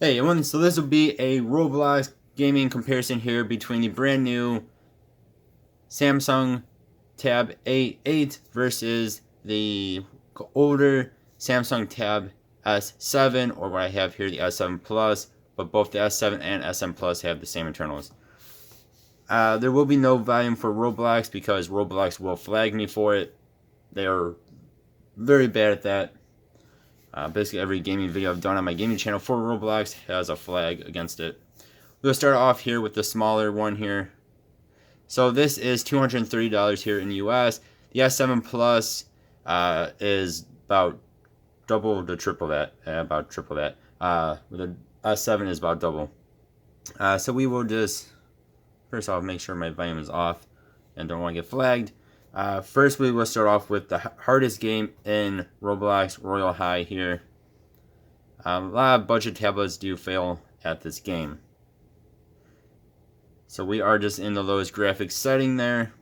Hey everyone, so this will be a Roblox gaming comparison here between the brand new Samsung Tab A8 versus the older Samsung Tab S7, or what I have here, the S7 Plus, but both the S7 and S7 Plus have the same internals. There will be no volume for Roblox because Roblox will flag me for it. They are very bad at that. Basically, every gaming video I've done on my gaming channel for Roblox has a flag against it. We'll start off here with the smaller one here. So this is $230 here in the US. The S7 Plus is about double to triple that. About triple that. The S7 is about double. So we will just, first off, make sure my volume is off and don't want to get flagged. First, we will start off with the hardest game in Roblox, Royal High here. A lot of budget tablets do fail at this game. So we are just in the lowest graphics setting there.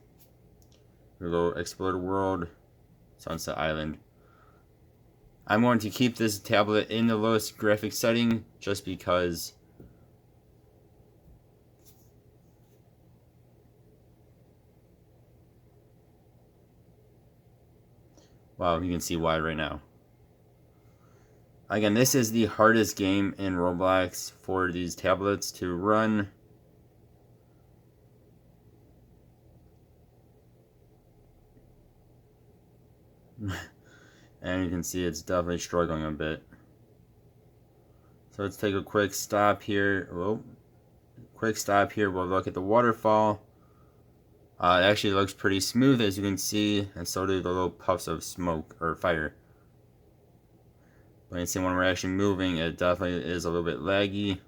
We'll go Explore the World, Sunset Island. I'm going to keep this tablet in the lowest graphics setting just because wow, you can see why right now. Again, this is the hardest game in Roblox for these tablets to run. And you can see it's definitely struggling a bit. So let's take a quick stop here. We'll look at the waterfall. It actually looks pretty smooth, as you can see, and so do the little puffs of smoke or fire. But you can see when we're actually moving, it definitely is a little bit laggy.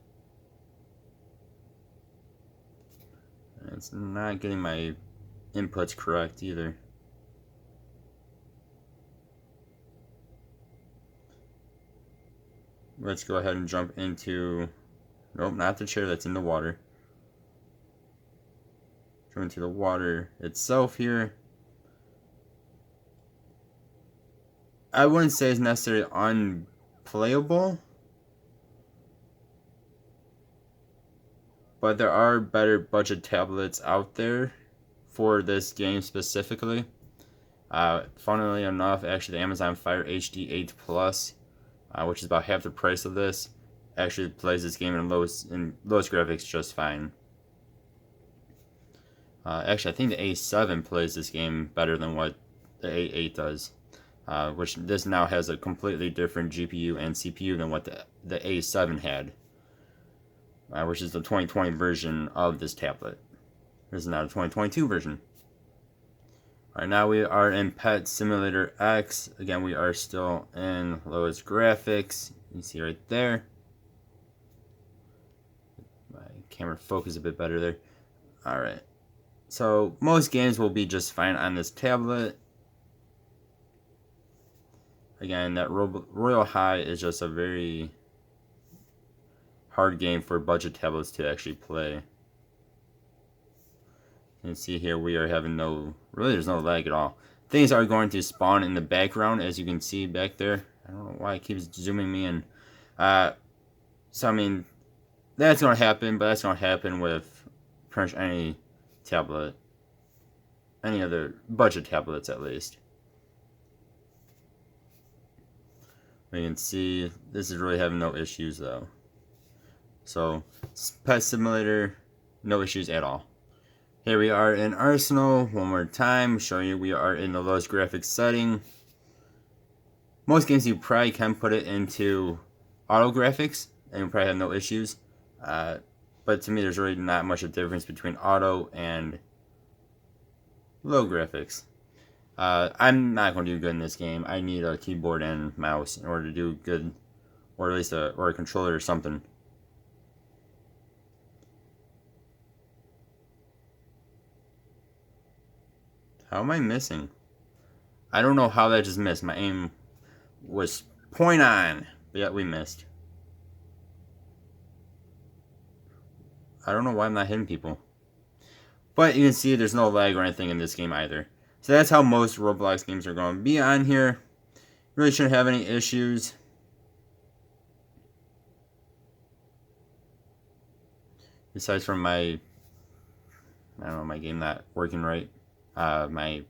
And it's not getting my inputs correct either. Let's go ahead and jump into, nope, not the chair that's in the water. Jump into the water itself here. I wouldn't say it's necessarily unplayable, but there are better budget tablets out there for this game specifically. Funnily enough, actually the Amazon Fire HD 8 Plus, which is about half the price of this, actually plays this game in lowest graphics just fine. Actually, I think the A7 plays this game better than what the A8 does, which this now has a completely different GPU and CPU than what the A7 had, which is the 2020 version of this tablet. This is now the 2022 version. Alright, now we are in Pet Simulator X. Again, we are still in lowest graphics. You can see right there. My camera focus a bit better there. Alright. So, most games will be just fine on this tablet. Again, that Royal High is just a very hard game for budget tablets to actually play. You can see here we are having there's no lag at all. Things are going to spawn in the background, as you can see back there. I don't know why it keeps zooming me in. So I mean, that's going to happen, but that's going to happen with pretty much any tablet. Any other budget tablets, at least. You can see this is really having no issues, though. So, Pet Simulator, no issues at all. Here we are in Arsenal, one more time, showing you we are in the lowest graphics setting. Most games you probably can put it into auto graphics, and you probably have no issues. But to me, there's really not much of a difference between auto and low graphics. I'm not going to do good in this game. I need a keyboard and mouse in order to do good, or at least a controller or something. How am I missing? I don't know how that just missed. My aim was point on, but yet we missed. I don't know why I'm not hitting people. But you can see there's no lag or anything in this game either. So that's how most Roblox games are going to be on here. Really shouldn't have any issues. Besides from my, I don't know, my game not working right, my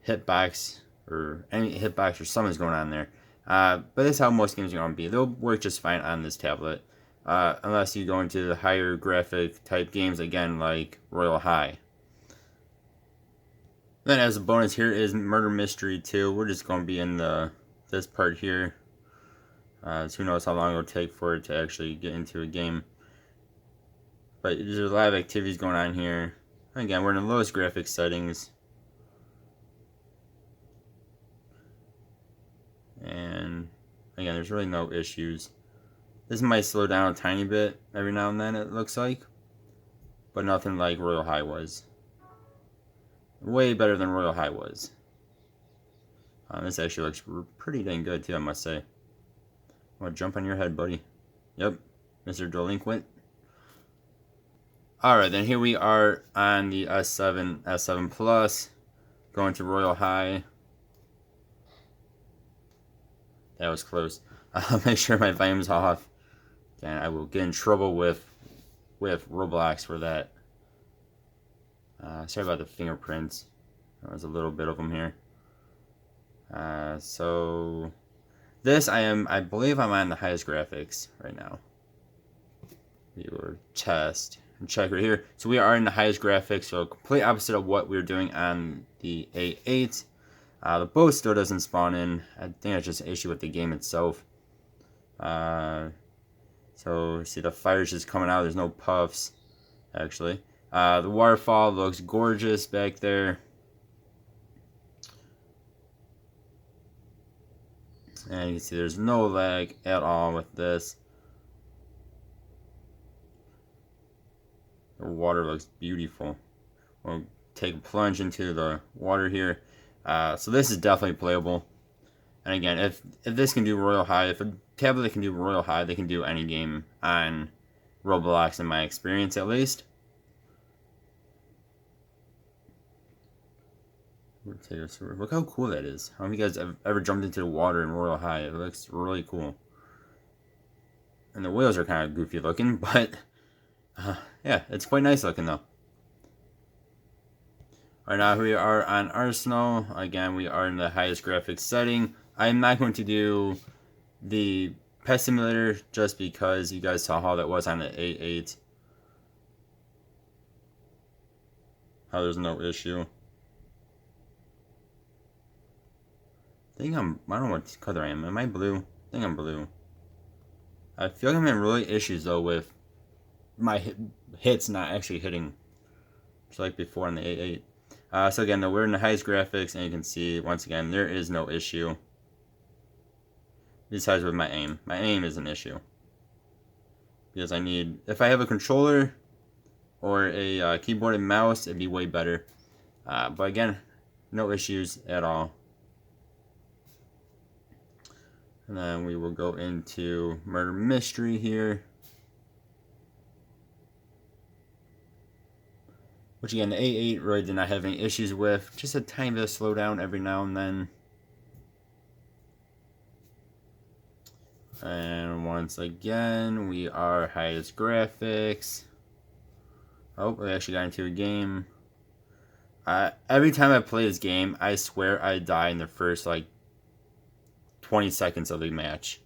hitbox or any hitbox or something's going on there. But that's how most games are going to be. They'll work just fine on this tablet, unless you go into the higher graphic type games again, like Royal High. Then as a bonus, here is Murder Mystery 2. We're just going to be in this part here. So who knows how long it'll take for it to actually get into a game. But there's a lot of activities going on here. Again, we're in the lowest graphics settings. And again, there's really no issues. This might slow down a tiny bit every now and then, it looks like. But nothing like Royal High was. Way better than Royal High was. This actually looks pretty dang good too, I must say. I'm gonna jump on your head, buddy. Yep, Mr. Delinquent. Alright, then here we are on the S7 Plus. Going to Royal High. That was close. I'll make sure my volume's off. And I will get in trouble with Roblox for that. Sorry about the fingerprints. There's a little bit of them here. So this I believe I'm on the highest graphics right now. Viewer test and check right here. So we are in the highest graphics, so complete opposite of what we were doing on the A8. The bow still doesn't spawn in. I think that's just an issue with the game itself. So see the fire's just coming out. There's no puffs, actually. The waterfall looks gorgeous back there. And you can see there's no lag at all with this. The water looks beautiful. We'll take a plunge into the water here. So this is definitely playable. And again, if this can do Royal High, if a tablet can do Royal High, they can do any game on Roblox in my experience at least. Look how cool that is. How many of you guys have ever jumped into the water in Royal High? It looks really cool. And the whales are kind of goofy looking, but yeah, it's quite nice looking though. Alright, now here we are on Arsenal. Again, we are in the highest graphics setting. I'm not going to do the Pet Simulator just because you guys saw how that was on the A8. How there's no issue. I don't know what color I am. Am I blue? I think I'm blue. I feel like I'm having really issues though with my hits not actually hitting, just like before on the A8. So again, though, we're in the highest graphics, and you can see once again there is no issue. Besides with my aim. My aim is an issue because I need, if I have a controller or a keyboard and mouse, it'd be way better. But again, no issues at all. And then we will go into Murder Mystery here. Which again, the A8 really did not have any issues with. Just a tiny bit of slowdown every now and then. And once again, we are highest graphics. Oh, we actually got into a game. Every time I play this game, I swear I die in the first, like, 20 seconds of the match.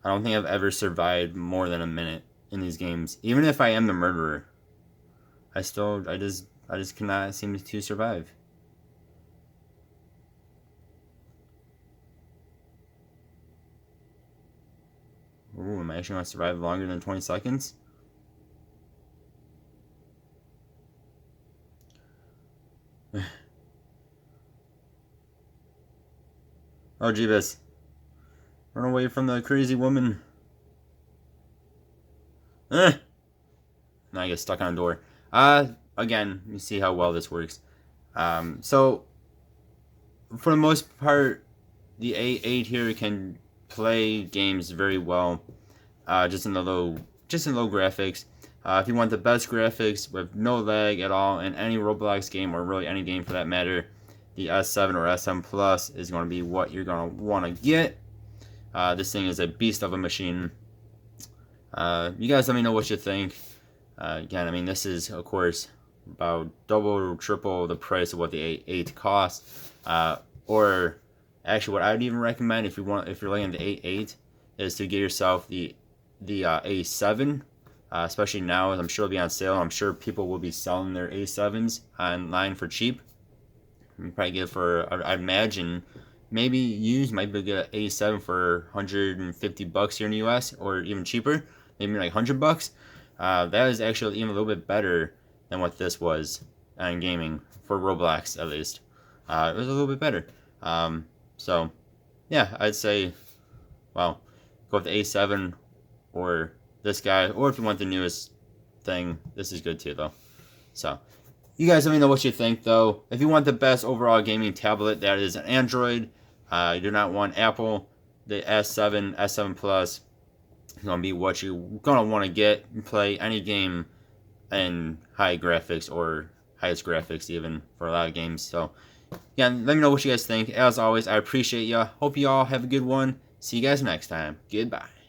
I don't think I've ever survived more than a minute in these games. Even if I am the murderer, I just cannot seem to survive. Ooh, am I actually going to survive longer than 20 seconds? Oh, Jeebus. Run away from the crazy woman. Now I get stuck on a door. Again, you see how well this works. So, for the most part, the A8 here can play games very well. Just in low graphics. If you want the best graphics with no lag at all in any Roblox game, or really any game for that matter, the S7 or S7 Plus is going to be what you're going to want to get. This thing is a beast of a machine. You guys let me know what you think. Again, I mean, this is, of course, about double or triple the price of what the A8 costs. Or actually, what I'd even recommend if you're looking at the A8 is to get yourself the A7, especially now, as I'm sure it'll be on sale. I'm sure people will be selling their A7s online for cheap. You can probably get it for, I'd imagine, maybe used might be able to get an A7 for $150 here in the US, or even cheaper, maybe like $100. That is actually even a little bit better than what this was on gaming, for Roblox at least. It was a little bit better. So, yeah, I'd say, well, go with the A7 or this guy, or if you want the newest thing, this is good too, though. So, you guys let me know what you think, though. If you want the best overall gaming tablet that is an Android, you do not want Apple, the S7, S7 Plus is going to be what you're going to want to get and play any game in high graphics or highest graphics even for a lot of games. So, yeah, let me know what you guys think. As always, I appreciate ya. Hope you all have a good one. See you guys next time. Goodbye.